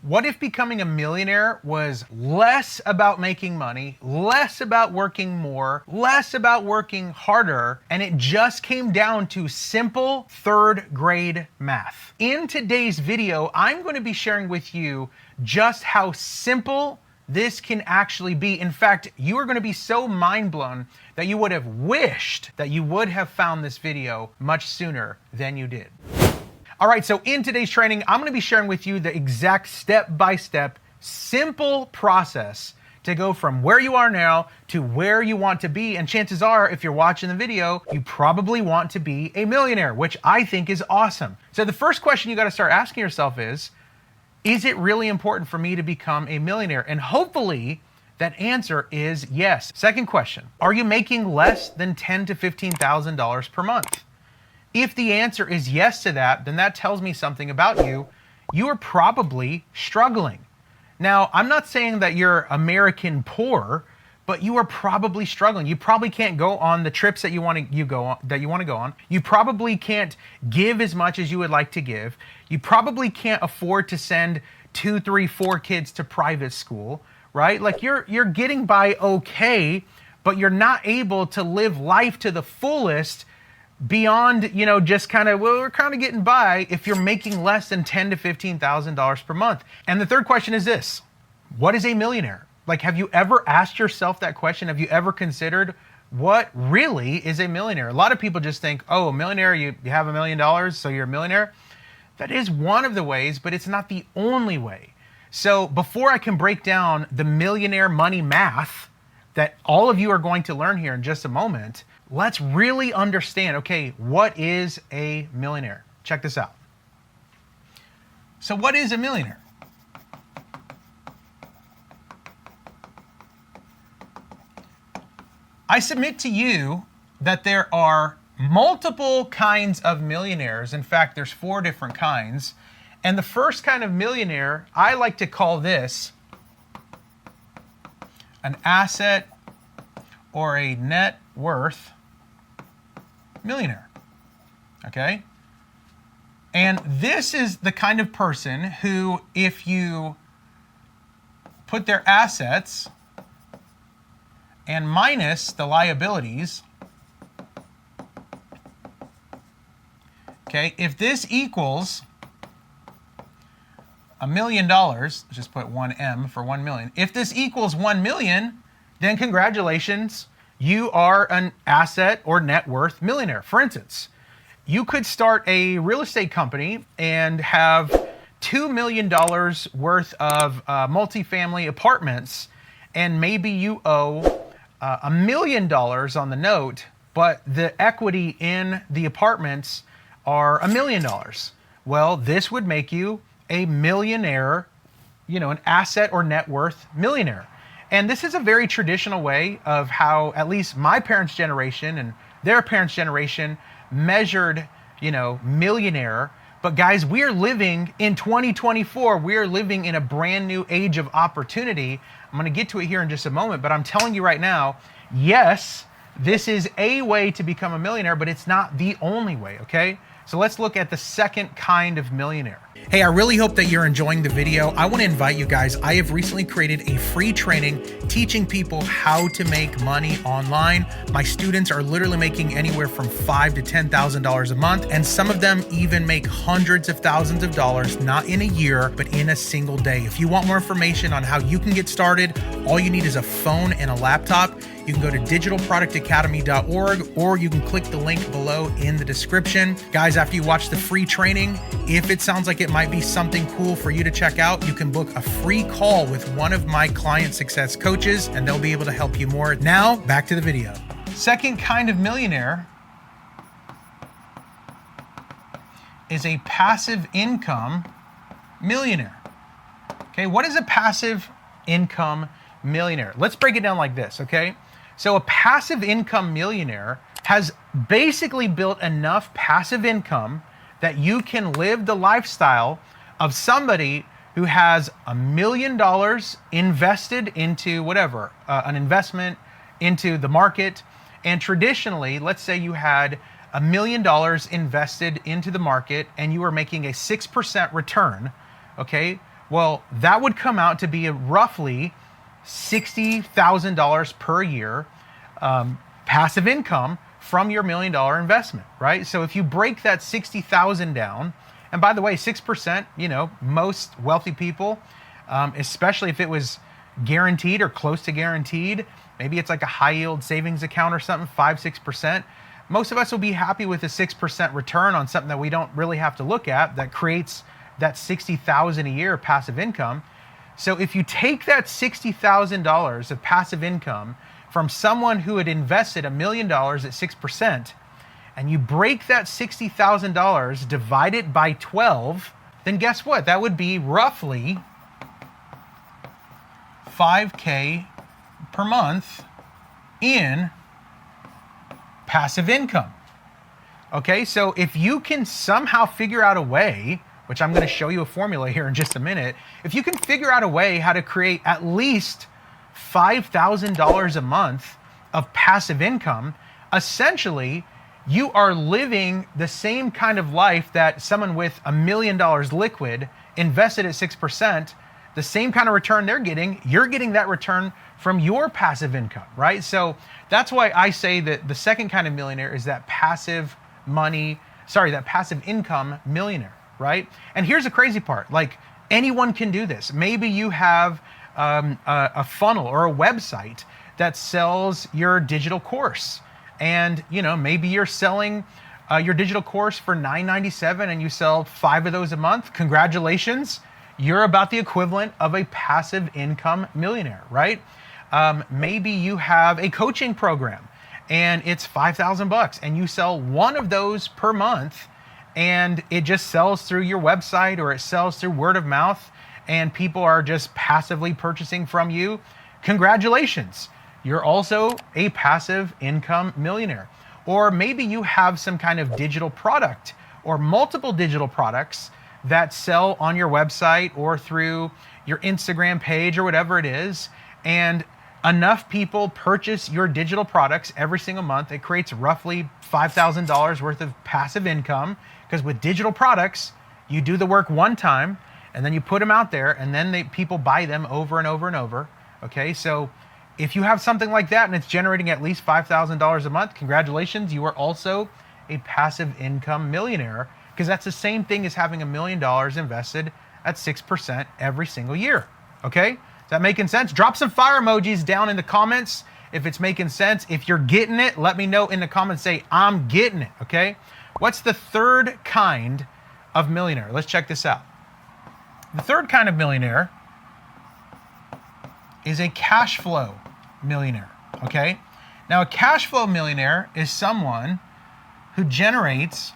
What if becoming a millionaire was less about making money, less about working more, less about working harder, and it just came down to simple third grade math? In today's video, I'm going to be sharing with you just how simple this can actually be. In fact, you are going to be so mind blown that you would have wished that you would have found this video much sooner than you did. All right, so in today's training, I'm going to be sharing with you the exact step-by-step simple process to go from where you are now to where you want to be. And chances are, if you're watching the video, you probably want to be a millionaire, which I think is awesome. So the first question you got to start asking yourself is it really important for me to become a millionaire? And hopefully that answer is yes. Second question, are you making less than $10,000 to $15,000 per month? If the answer is yes to that, then that tells me something about you. You are probably struggling. Now, I'm not saying that you're American poor, but you are probably struggling. You probably can't go on the trips that you want to go on. You probably can't give as much as you would like to give. You probably can't afford to send 2, 3, 4 kids to private school, right? Like you're getting by okay, but you're not able to live life to the fullest beyond, just kind of, well, we're kind of getting by if you're making less than $10,000 to $15,000 per month. And the third question is this: what is a millionaire? Like, have you ever asked yourself that question? Have you ever considered what really is a millionaire? A lot of people just think, oh, a millionaire, you have $1 million, so you're a millionaire. That is one of the ways, but it's not the only way. So before I can break down the millionaire money math that all of you are going to learn here in just a moment, let's really understand, okay, what is a millionaire? Check this out. So what is a millionaire? I submit to you that there are multiple kinds of millionaires. In fact, there's 4 different kinds. And the first kind of millionaire, I like to call this an asset or a net worth millionaire, okay? And this is the kind of person who, if you put their assets and minus the liabilities, okay, if this equals $1 million, let's just put 1M for 1 million. If this equals 1 million, then congratulations, you are an asset or net worth millionaire. For instance, you could start a real estate company and have $2 million worth of multifamily apartments, and maybe you owe $1 million on the note, but the equity in the apartments are $1 million. Well, this would make you a millionaire, an asset or net worth millionaire. And this is a very traditional way of how at least my parents' generation and their parents' generation measured, millionaire. But guys, we are living in 2024. We are living in a brand new age of opportunity. I'm going to get to it here in just a moment, but I'm telling you right now, yes, this is a way to become a millionaire, but it's not the only way, okay? So let's look at the second kind of millionaire. Hey, I really hope that you're enjoying the video. I want to invite you guys. I have recently created a free training teaching people how to make money online. My students are literally making anywhere from $5,000 to $10,000 a month, and some of them even make hundreds of thousands of dollars, not in a year, but in a single day. If you want more information on how you can get started, all you need is a phone and a laptop. You can go to digitalproductacademy.org, or you can click the link below in the description. Guys, after you watch the free training, if it sounds like it might be something cool for you to check out, you can book a free call with one of my client success coaches, and they'll be able to help you more. Now, back to the video. Second kind of millionaire is a passive income millionaire. Okay, what is a passive income millionaire? Let's break it down like this, okay? So a passive income millionaire has basically built enough passive income that you can live the lifestyle of somebody who has $1 million invested into whatever, an investment into the market. And traditionally, let's say you had $1 million invested into the market and you were making a 6% return, okay? Well, that would come out to be roughly $60,000 per year passive income from your $1 million investment, right? So if you break that 60,000 down, and by the way, 6%, you know, most wealthy people, especially if it was guaranteed or close to guaranteed, maybe it's like a high yield savings account or something, 5-6%. Most of us will be happy with a 6% return on something that we don't really have to look at that creates that 60,000 a year passive income. So if you take that $60,000 of passive income from someone who had invested $1 million at 6%, and you break that $60,000, divide it by 12, then guess what? That would be roughly $5K per month in passive income. Okay, so if you can somehow figure out a way, which I'm going to show you a formula here in just a minute, if you can figure out a way how to create at least $5,000 a month of passive income, essentially you are living the same kind of life that someone with $1 million liquid invested at 6%, the same kind of return they're getting, you're getting that return from your passive income, right? So that's why I say that the second kind of millionaire is that passive income millionaire, right? And here's the crazy part, like anyone can do this. Maybe you have a funnel or a website that sells your digital course. And you know, maybe you're selling your digital course for $9.97 and you sell 5 of those a month. Congratulations. You're about the equivalent of a passive income millionaire, right? Maybe you have a coaching program and it's $5,000 and you sell 1 of those per month and it just sells through your website or it sells through word of mouth and people are just passively purchasing from you. Congratulations. You're also a passive income millionaire. Or maybe you have some kind of digital product or multiple digital products that sell on your website or through your Instagram page or whatever it is, and enough people purchase your digital products every single month, it creates roughly $5,000 worth of passive income, because with digital products, you do the work one time, and then you put them out there, and then people buy them over and over and over, okay? So if you have something like that and it's generating at least $5,000 a month, congratulations, you are also a passive income millionaire, because that's the same thing as having $1 million invested at 6% every single year, okay? Is that making sense? Drop some fire emojis down in the comments if it's making sense. If you're getting it, let me know in the comments, say, I'm getting it, okay? What's the third kind of millionaire? Let's check this out. The third kind of millionaire is a cash flow millionaire, okay? Now, a cash flow millionaire is someone who generates,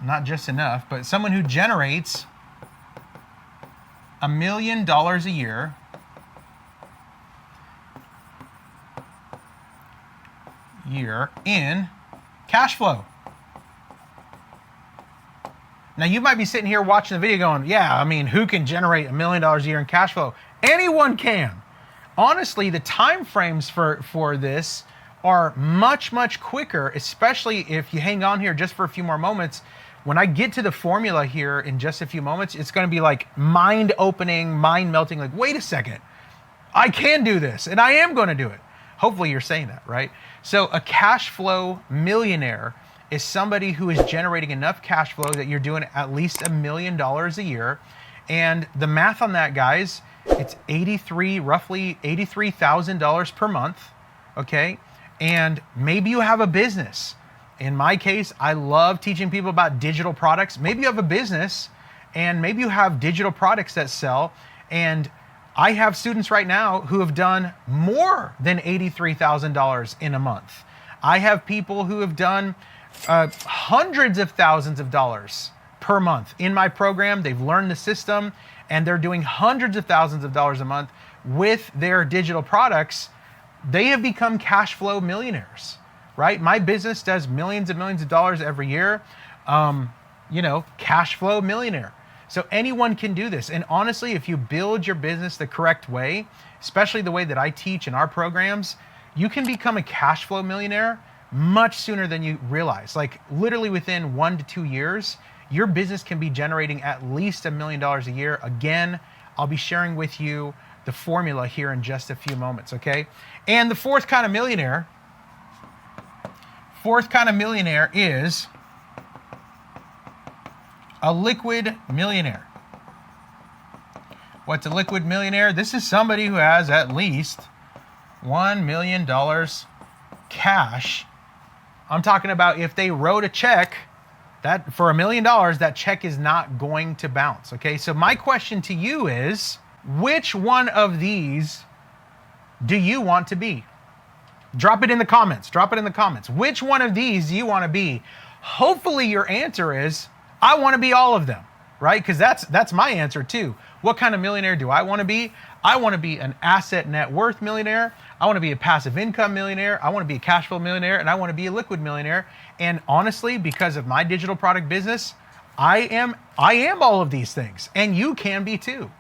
not just enough, but someone who generates $1 million a year in cash flow. Now you might be sitting here watching the video going, yeah, I mean, who can generate $1 million a year in cash flow? Anyone can. Honestly, the time frames for this are much, much quicker, especially if you hang on here just for a few more moments. When I get to the formula here in just a few moments, it's going to be like mind-opening, mind-melting, like, wait a second, I can do this, and I am going to do it. Hopefully you're saying that, right? So a cash flow millionaire is somebody who is generating enough cash flow that you're doing at least $1 million a year. And the math on that, guys, it's roughly $83,000 per month, okay? And maybe you have a business. In my case, I love teaching people about digital products. Maybe you have a business and maybe you have digital products that sell. And I have students right now who have done more than $83,000 in a month. I have people who have done hundreds of thousands of dollars per month in my program. They've learned the system and they're doing hundreds of thousands of dollars a month with their digital products. They have become cash flow millionaires, right? My business does millions and millions of dollars every year. Cash flow millionaire. So anyone can do this. And honestly, if you build your business the correct way, especially the way that I teach in our programs, you can become a cash flow millionaire much sooner than you realize. Like literally within 1 to 2 years, your business can be generating at least $1 million a year. Again, I'll be sharing with you the formula here in just a few moments, okay? And the fourth kind of millionaire is a liquid millionaire. What's a liquid millionaire? This is somebody who has at least $1 million cash. I'm talking about if they wrote a check that for $1 million, that check is not going to bounce. Okay, so my question to you is, which one of these do you want to be? Drop it in the comments. Drop it in the comments. Which one of these do you want to be? Hopefully your answer is, I want to be all of them, right? Because that's my answer too. What kind of millionaire do I want to be? I want to be an asset net worth millionaire. I want to be a passive income millionaire. I want to be a cash flow millionaire, and I want to be a liquid millionaire. And honestly, because of my digital product business, I am all of these things, and you can be too,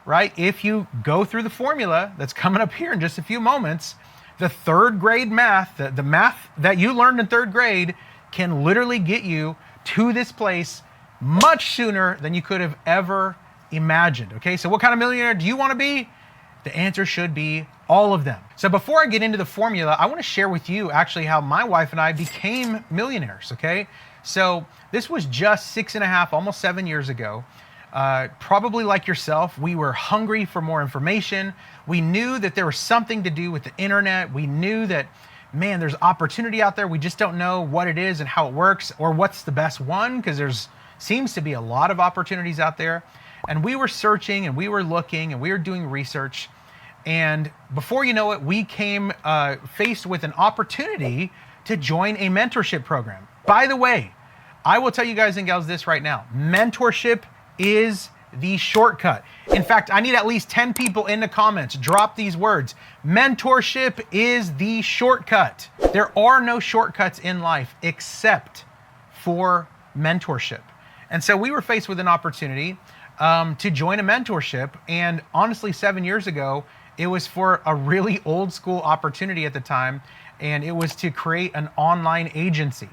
right? If you go through the formula that's coming up here in just a few moments, the third grade math, the math that you learned in third grade can literally get you to this place much sooner than you could have ever imagined. Okay, so what kind of millionaire do you want to be? The answer should be all of them. So before I get into the formula, I want to share with you actually how my wife and I became millionaires, okay? So this was just 6.5, almost 7 years ago. Probably like yourself, we were hungry for more information. We knew that there was something to do with the internet. We knew that, man, there's opportunity out there. We just don't know what it is and how it works or what's the best one, because there's seems to be a lot of opportunities out there. And we were searching and we were looking and we were doing research. And before you know it, we came faced with an opportunity to join a mentorship program. By the way, I will tell you guys and gals this right now. Mentorship is the shortcut. In fact, I need at least 10 people in the comments. Drop these words. Mentorship is the shortcut. There are no shortcuts in life except for mentorship. And so we were faced with an opportunity to join a mentorship. And honestly, 7 years ago, it was for a really old school opportunity at the time. And it was to create an online agency.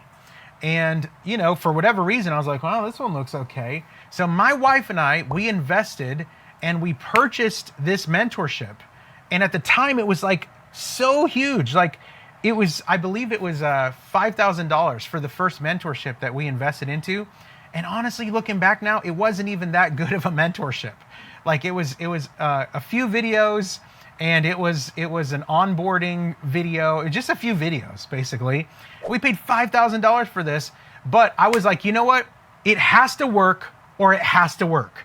And, you know, for whatever reason, I was like, well, this one looks okay. So my wife and I, we invested and we purchased this mentorship. And at the time, it was like so huge. Like it was, I believe it was $5,000 for the first mentorship that we invested into. And honestly, looking back now, it wasn't even that good of a mentorship. Like it was a few videos, and it was an onboarding video, just a few videos, basically. We paid $5,000 for this, but I was like, you know what? It has to work or it has to work.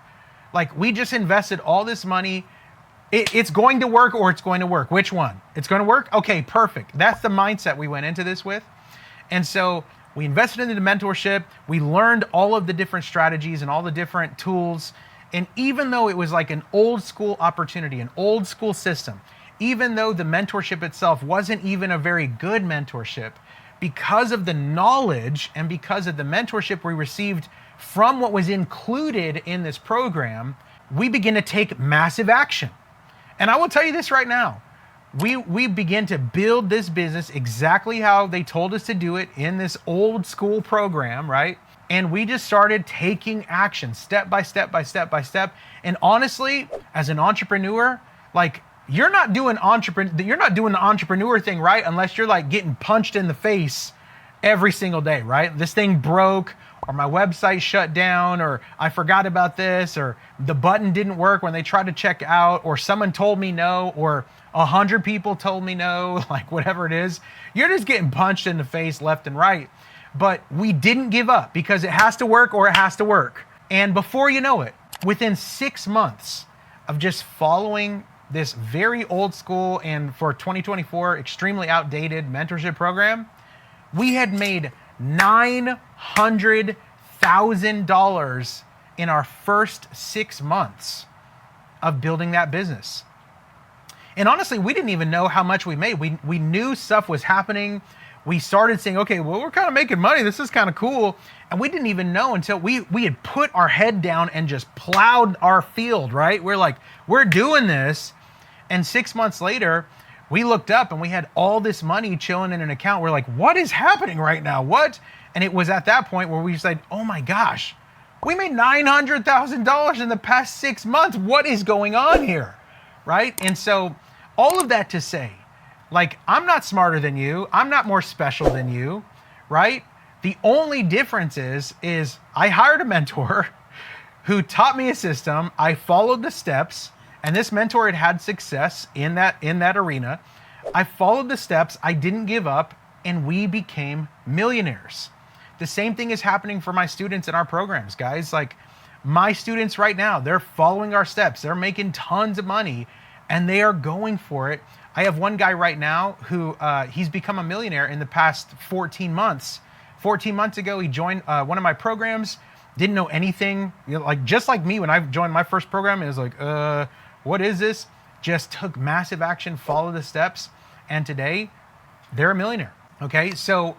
Like we just invested all this money. It's going to work or it's going to work. Which one? It's going to work? Okay, perfect. That's the mindset we went into this with. And so we invested into the mentorship. We learned all of the different strategies and all the different tools. And even though it was like an old school opportunity, an old school system, even though the mentorship itself wasn't even a very good mentorship, because of the knowledge and because of the mentorship we received from what was included in this program, we begin to take massive action. And I will tell you this right now. We begin to build this business exactly how they told us to do it in this old school program, right? And we just started taking action step by step by step by step. And honestly, as an entrepreneur, like you're not doing the entrepreneur thing, right? Unless you're like getting punched in the face every single day, right? This thing broke, or my website shut down, or I forgot about this, or the button didn't work when they tried to check out, or someone told me no, or 100 people told me no, like whatever it is. You're just getting punched in the face left and right. But we didn't give up because it has to work or it has to work. And before you know it, within 6 months of just following this very old school and for 2024, extremely outdated mentorship program, we had made $900,000 in our first 6 months of building that business. And honestly, we didn't even know how much we made. We knew stuff was happening. We started saying, okay, well, we're kind of making money. This is kind of cool. And we didn't even know until we had put our head down and just plowed our field, right? We're like, we're doing this. And 6 months later, we looked up and we had all this money chilling in an account. We're like, what is happening right now? What? And it was at that point where we said, oh my gosh, We made $900,000 in the past 6 months. What is going on here, right? And so all of that to say, like, I'm not smarter than you. I'm not more special than you, right? The only difference is I hired a mentor who taught me a system. I followed the steps, and this mentor had success in that arena. I followed the steps. I didn't give up, and we became millionaires. The same thing is happening for my students in our programs, guys. Like, my students right now, they're following our steps. They're making tons of money, and they are going for it. I have one guy right now who he's become a millionaire in the past 14 months. 14 months ago, he joined one of my programs, didn't know anything. You know, like, just like me, when I joined my first program, it was like, what is this? Just took massive action, followed the steps, and today they're a millionaire. Okay, so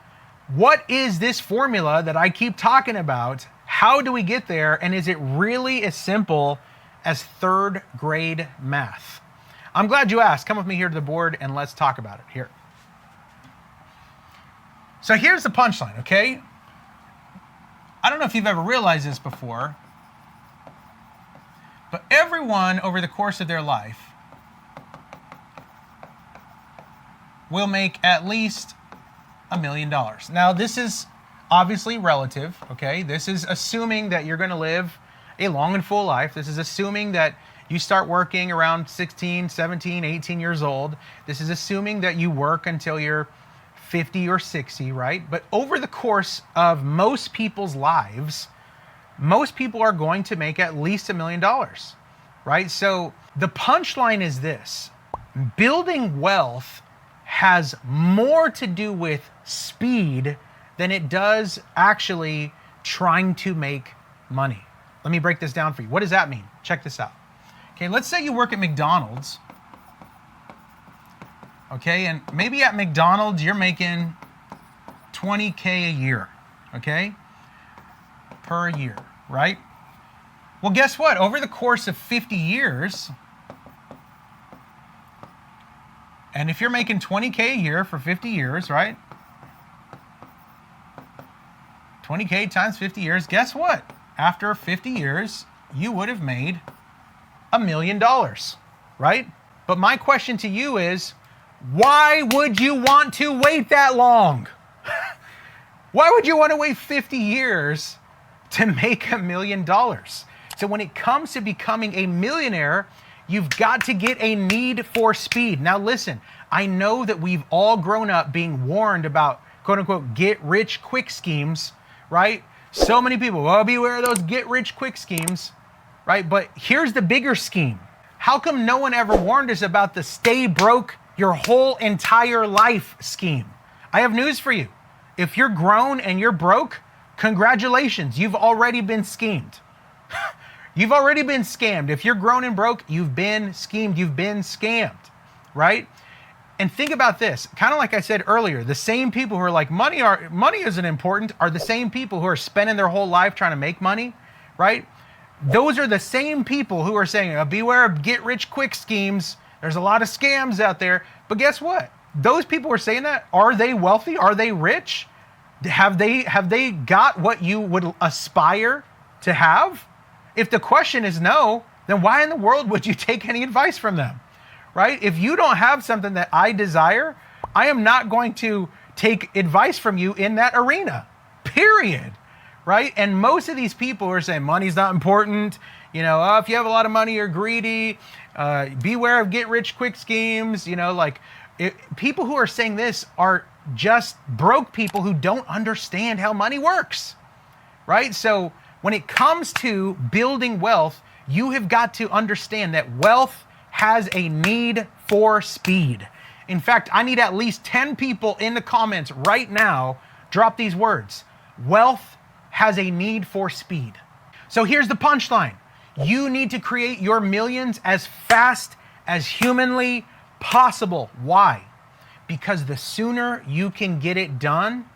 what is this formula that I keep talking about? How do we get there? And is it really as simple as third grade math? I'm glad you asked. Come with me here to the board and let's talk about it here. So here's the punchline, okay? I don't know if you've ever realized this before, but everyone over the course of their life will make at least $1 million. Now, this is obviously relative, okay? This is assuming that you're going to live a long and full life. This is assuming that you start working around 16, 17, 18 years old. This is assuming that you work until you're 50 or 60, right? But over the course of most people's lives, most people are going to make at least $1 million, right? So the punchline is this: building wealth has more to do with speed than it does actually trying to make money. Let me break this down for you. What does that mean? Check this out. Okay, let's say you work at McDonald's. Okay, and maybe at McDonald's you're making $20K a year, okay? Per year, right? Well, guess what? Over the course of 50 years, and if you're making $20K a year for 50 years, right? 20K times 50 years, guess what? After 50 years, you would have made $1 million, right? But my question to you is, why would you want to wait that long? Why would you want to wait 50 years to make $1 million? So when it comes to becoming a millionaire, you've got to get a need for speed. Now listen, I know that we've all grown up being warned about quote unquote get rich quick schemes, right? So many people, well, beware of those get rich quick schemes, right? But here's the bigger scheme. How come no one ever warned us about the stay broke your whole entire life scheme? I have news for you. If you're grown and you're broke, congratulations, you've already been schemed. You've already been scammed. If you're grown and broke, you've been schemed, you've been scammed, right? And think about this, kind of like I said earlier, the same people who are like, money isn't important, are the same people who are spending their whole life trying to make money, right? Those are the same people who are saying, beware of get rich quick schemes. There's a lot of scams out there. But guess what? Those people who are saying that, are they wealthy? Are they rich? Have they got what you would aspire to have? If the question is no, then why in the world would you take any advice from them, right? If you don't have something that I desire, I am not going to take advice from you in that arena, period, right? And most of these people are saying money's not important. You know, oh, if you have a lot of money, you're greedy. Beware of get rich quick schemes. You know, like people who are saying this are just broke people who don't understand how money works, right? So when it comes to building wealth, you have got to understand that wealth has a need for speed. In fact, I need at least 10 people in the comments right now, drop these words. Wealth has a need for speed. So here's the punchline. You need to create your millions as fast as humanly possible. Why? Because the sooner you can get it done,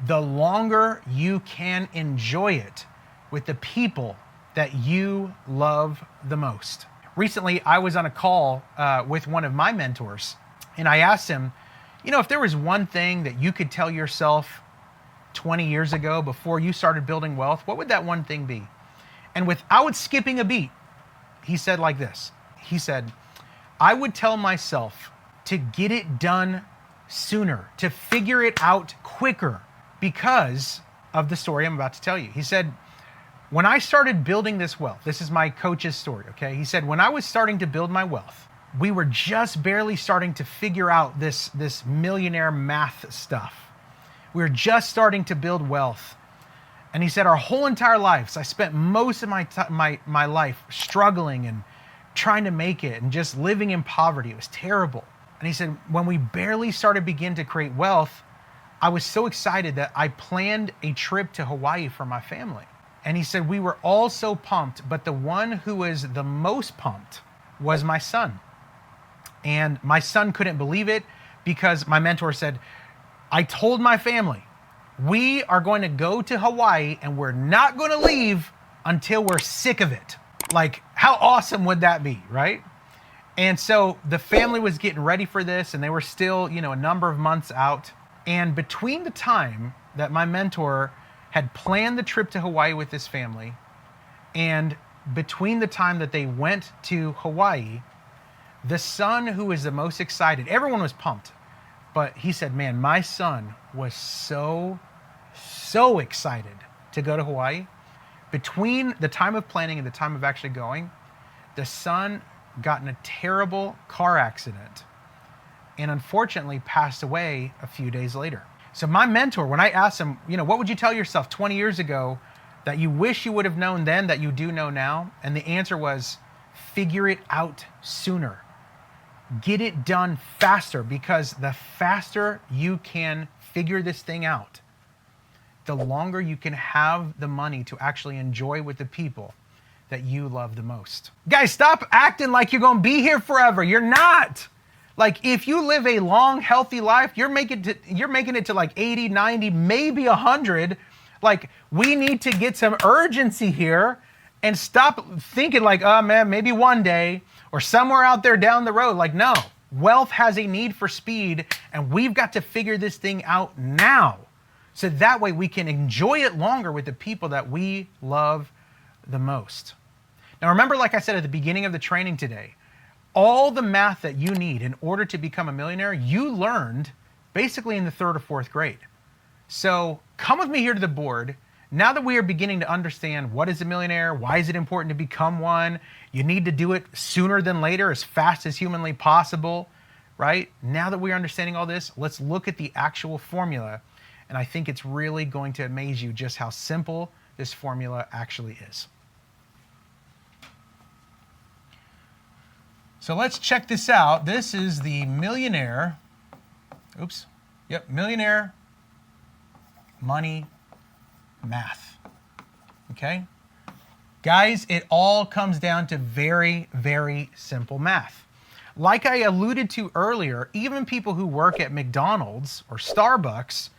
the longer you can enjoy it with the people that you love the most. Recently, I was on a call with one of my mentors, and I asked him, you know, if there was one thing that you could tell yourself 20 years ago before you started building wealth, what would that one thing be? And without skipping a beat, he said like this. He said, I would tell myself to get it done sooner, to figure it out quicker because of the story I'm about to tell you. He said, when I started building this wealth, this is my coach's story, okay? He said, when I was starting to build my wealth, we were just barely starting to figure out this millionaire math stuff. We were just starting to build wealth. And he said, our whole entire lives, I spent most of my life struggling and trying to make it and just living in poverty. It was terrible. And he said, when we barely started begin to create wealth, I was so excited that I planned a trip to Hawaii for my family. And he said, we were all so pumped, but the one who was the most pumped was my son. And my son couldn't believe it because my mentor said, I told my family, we are going to go to Hawaii and we're not going to leave until we're sick of it. Like, how awesome would that be, right? And so the family was getting ready for this and they were still, a number of months out. And between the time that my mentor had planned the trip to Hawaii with his family and between the time that they went to Hawaii, the son who was the most excited, everyone was pumped, but he said, man, my son was so excited to go to Hawaii. Between the time of planning and the time of actually going, the son got in a terrible car accident and unfortunately passed away a few days later. So my mentor, when I asked him, what would you tell yourself 20 years ago that you wish you would have known then that you do know now? And the answer was, figure it out sooner. Get it done faster, because the faster you can figure this thing out, the longer you can have the money to actually enjoy with the people that you love the most. Guys, stop acting like you're gonna be here forever. You're not. Like, if you live a long, healthy life, you're making it to like 80, 90, maybe 100. Like, we need to get some urgency here and stop thinking like, oh man, maybe one day or somewhere out there down the road. Like, no, wealth has a need for speed and we've got to figure this thing out now. So that way we can enjoy it longer with the people that we love the most. Now, remember, like I said at the beginning of the training today, all the math that you need in order to become a millionaire, you learned basically in the 3rd or 4th grade. So come with me here to the board. Now that we are beginning to understand what is a millionaire, why is it important to become one, you need to do it sooner than later, as fast as humanly possible, right? Now that we're understanding all this, let's look at the actual formula. And I think it's really going to amaze you just how simple this formula actually is. So let's check this out. This is the Millionaire, Millionaire money math, okay? Guys, it all comes down to very, very simple math. Like I alluded to earlier, even people who work at McDonald's or Starbucks,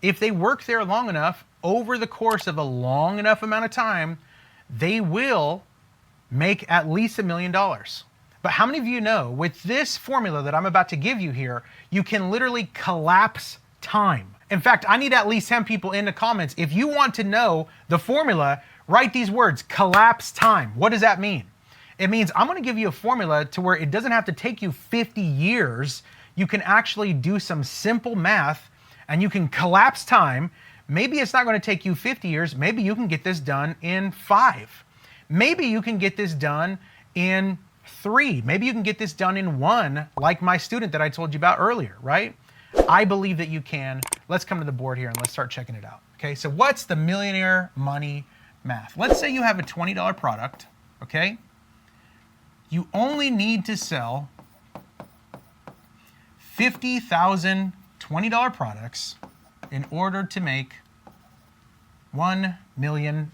if they work there long enough, over the course of a long enough amount of time, they will make at least $1 million. But how many of you know, with this formula that I'm about to give you here, you can literally collapse time. In fact, I need at least 10 people in the comments. If you want to know the formula, write these words, collapse time. What does that mean? It means I'm gonna give you a formula to where it doesn't have to take you 50 years. You can actually do some simple math and you can collapse time. Maybe it's not gonna take you 50 years. Maybe you can get this done in 5. Maybe you can get this done in 3. Maybe you can get this done in 1, like my student that I told you about earlier, right? I believe that you can. Let's come to the board here and let's start checking it out. Okay, so what's the millionaire money math? Let's say you have a $20 product, okay? You only need to sell 50,000 $20 products in order to make $1 million,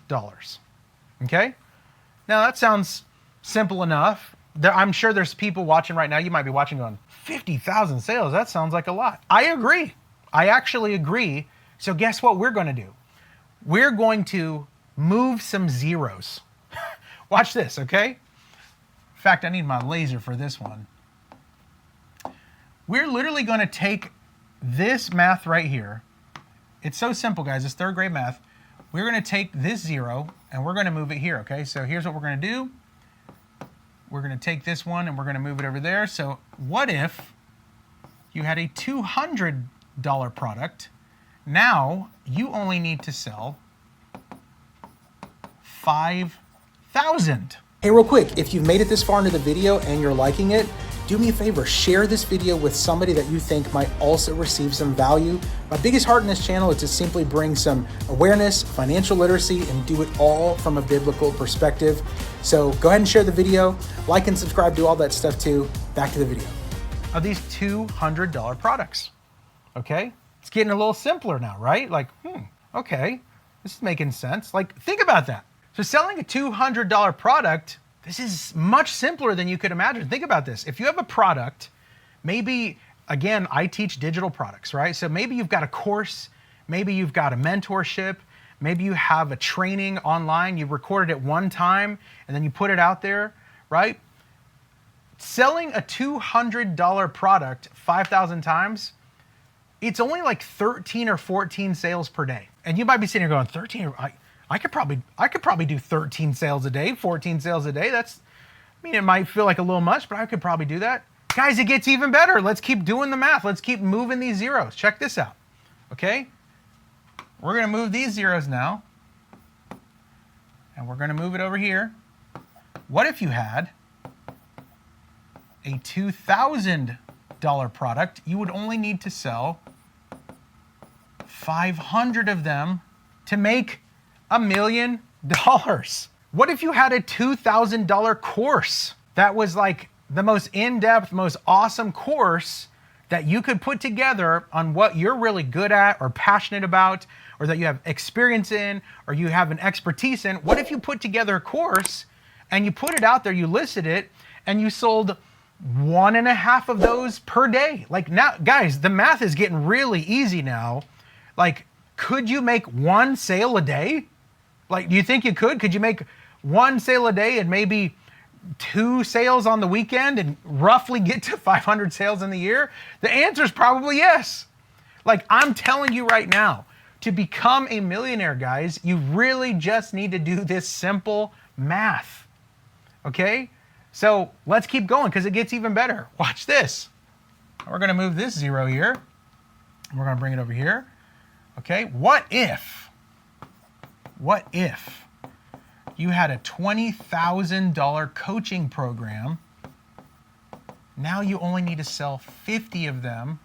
okay? Now that sounds simple enough. I'm sure there's people watching right now, you might be watching going, 50,000 sales, that sounds like a lot. I agree. I actually agree. So guess what we're gonna do? We're going to move some zeros. Watch this, okay? In fact, I need my laser for this one. We're literally gonna take this math right here. It's so simple, guys, it's 3rd grade math. We're gonna take this 0 and we're gonna move it here, okay? So here's what we're gonna do. We're gonna take this one and we're gonna move it over there. So what if you had a $200 product? Now you only need to sell 5,000. Hey, real quick, if you've made it this far into the video and you're liking it, do me a favor, share this video with somebody that you think might also receive some value. My biggest heart in this channel is to simply bring some awareness, financial literacy, and do it all from a biblical perspective. So go ahead and share the video, like and subscribe, do all that stuff too. Back to the video. Of these $200 products, okay? It's getting a little simpler now, right? Like, okay, this is making sense. Like, think about that. So selling a $200 product, this is much simpler than you could imagine. Think about this. If you have a product, maybe, again, I teach digital products, right? So maybe you've got a course, maybe you've got a mentorship, maybe you have a training online, you recorded it one time, and then you put it out there, right? Selling a $200 product 5,000 times, it's only like 13 or 14 sales per day. And you might be sitting here going, 13, I could probably do 13 sales a day, 14 sales a day. It might feel like a little much, but I could probably do that. Guys, it gets even better. Let's keep doing the math. Let's keep moving these zeros. Check this out, okay? We're gonna move these zeros now, and we're gonna move it over here. What if you had a $2,000 product? You would only need to sell 500 of them to make $1 million. What if you had a $2,000 course that was like the most in-depth, most awesome course that you could put together on what you're really good at or passionate about, or that you have experience in, or you have an expertise in? What if you put together a course and you put it out there, you listed it, and you sold 1.5 of those per day? Like, now, guys, the math is getting really easy now. Like, could you make one sale a day? Like, do you think you could? Could you make one sale a day and maybe 2 sales on the weekend and roughly get to 500 sales in the year? The answer is probably yes. Like, I'm telling you right now, to become a millionaire, guys, you really just need to do this simple math, okay? So let's keep going because it gets even better. Watch this. We're going to move this zero here. We're going to bring it over here. Okay, what if you had a $20,000 coaching program? Now you only need to sell 50 of them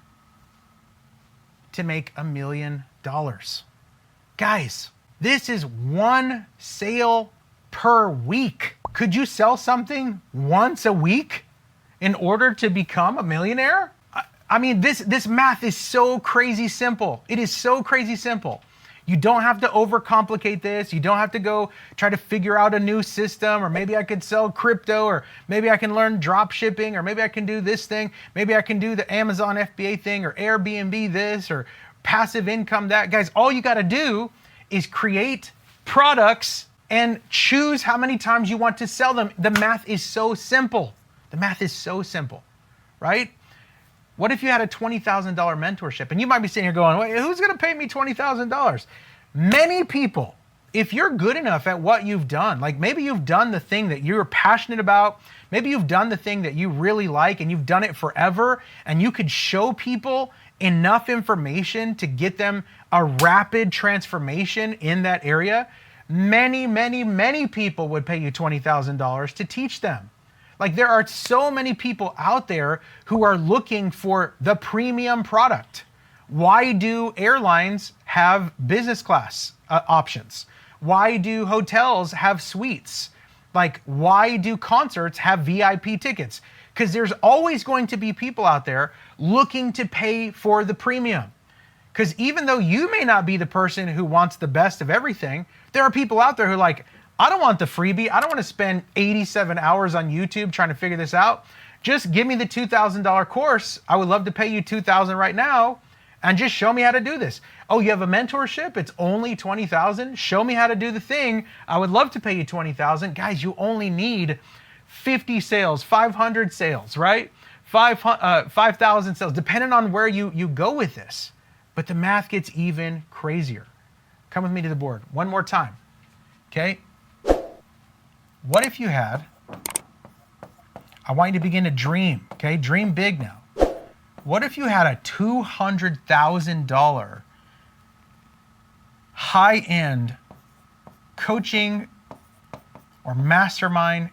to make $1 million. Guys, this is one sale per week. Could you sell something once a week in order to become a millionaire? I mean, this math is so crazy simple. It is so crazy simple. You don't have to overcomplicate this. You don't have to go try to figure out a new system, or maybe I could sell crypto, or maybe I can learn drop shipping, or maybe I can do this thing. Maybe I can do the Amazon FBA thing, or Airbnb this, or passive income that. Guys, all you got to do is create products and choose how many times you want to sell them. The math is so simple. The math is so simple, right? What if you had a $20,000 mentorship? And you might be sitting here going, wait, who's gonna pay me $20,000? Many people. If you're good enough at what you've done, like maybe you've done the thing that you're passionate about, maybe you've done the thing that you really like and you've done it forever, and you could show people enough information to get them a rapid transformation in that area, many, many, many people would pay you $20,000 to teach them. Like, there are so many people out there who are looking for the premium product. Why do airlines have business class options? Why do hotels have suites? Like, why do concerts have VIP tickets? Because there's always going to be people out there looking to pay for the premium. Because even though you may not be the person who wants the best of everything, there are people out there who are like, I don't want the freebie. I don't want to spend 87 hours on YouTube trying to figure this out. Just give me the $2,000 course. I would love to pay you $2,000 right now, and just show me how to do this. Oh, you have a mentorship? It's only $20,000. Show me how to do the thing. I would love to pay you $20,000. Guys, you only need 50 sales, 500 sales, right? 5,000 sales, depending on where you go with this. But the math gets even crazier. Come with me to the board one more time, okay? what if you had, I want you to begin to dream, okay? Dream big now. What if you had a $200,000 high-end coaching or mastermind,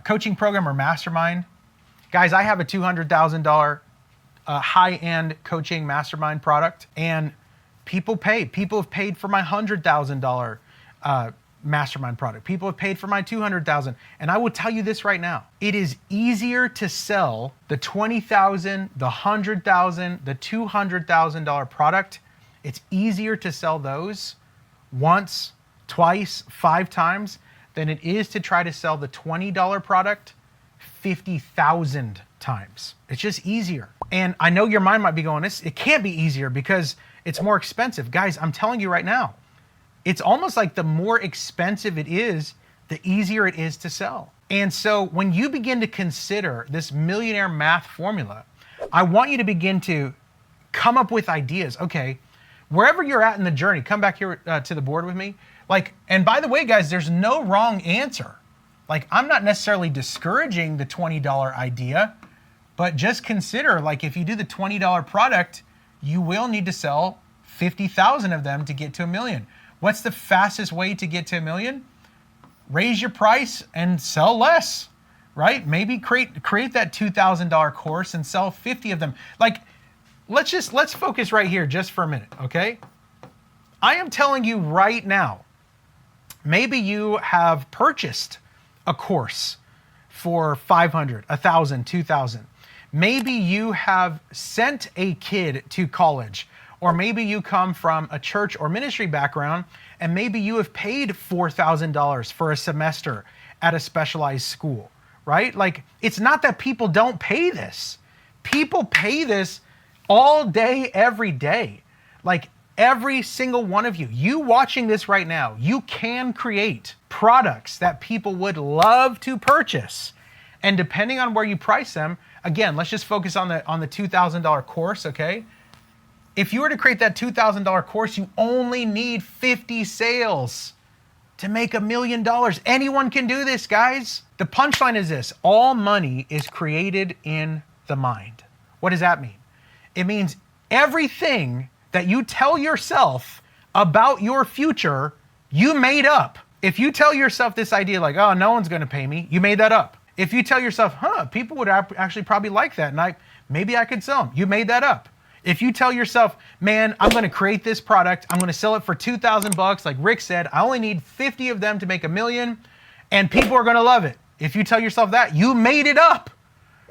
coaching program or mastermind? Guys, I have a $200,000 high-end coaching mastermind product, and people pay. People have paid for my $100,000 mastermind product. People have paid for my $200,000. And I will tell you this right now. It is easier to sell the $20,000, the $100,000, the $200,000 product. It's easier to sell those once, twice, 5 times than it is to try to sell the $20 product 50,000 times. It's just easier. And I know your mind might be going, it can't be easier because it's more expensive. Guys, I'm telling you right now, it's almost like the more expensive it is, the easier it is to sell. And so when you begin to consider this millionaire math formula, I want you to begin to come up with ideas. Okay, wherever you're at in the journey, come back here to the board with me. Like, and by the way, guys, there's no wrong answer. Like, I'm not necessarily discouraging the $20 idea, but just consider, like, if you do the $20 product, you will need to sell 50,000 of them to get to $1 million. What's the fastest way to get to $1 million? Raise your price and sell less, right? Maybe create that $2,000 course and sell 50 of them. Like, let's focus right here just for a minute, okay? I am telling you right now, maybe you have purchased a course for 500, 1,000, 2,000. Maybe you have sent a kid to college, or maybe you come from a church or ministry background, and maybe you have paid $4,000 for a semester at a specialized school, right? Like, it's not that people don't pay this. People pay this all day, every day. Like, every single one of you, you watching this right now, you can create products that people would love to purchase. And depending on where you price them, again, let's just focus on the $2,000 course, okay? If you were to create that $2,000 course, you only need 50 sales to make $1 million. Anyone can do this, guys. The punchline is this: all money is created in the mind. What does that mean? It means everything that you tell yourself about your future, you made up. If you tell yourself this idea like, oh, no one's gonna pay me, you made that up. If you tell yourself, people would actually probably like that, and maybe I could sell them, you made that up. If you tell yourself, man, I'm gonna create this product, I'm gonna sell it for 2,000 bucks, like Rick said, I only need 50 of them to make $1 million, and people are gonna love it. If you tell yourself that, you made it up.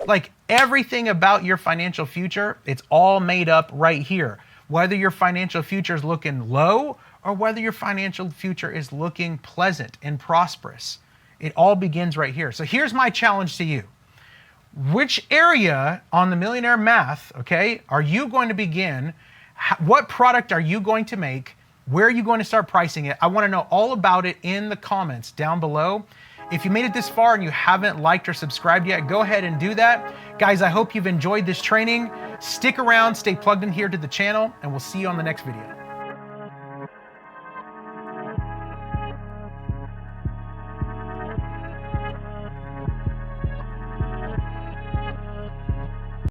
Like, everything about your financial future, it's all made up right here. Whether your financial future is looking low or whether your financial future is looking pleasant and prosperous, it all begins right here. So here's my challenge to you. Which area on the Millionaire Math, okay, are you going to begin? What product are you going to make? Where are you going to start pricing it? I want to know all about it in the comments down below. If you made it this far and you haven't liked or subscribed yet, go ahead and do that. Guys, I hope you've enjoyed this training. Stick around, stay plugged in here to the channel, and we'll see you on the next video.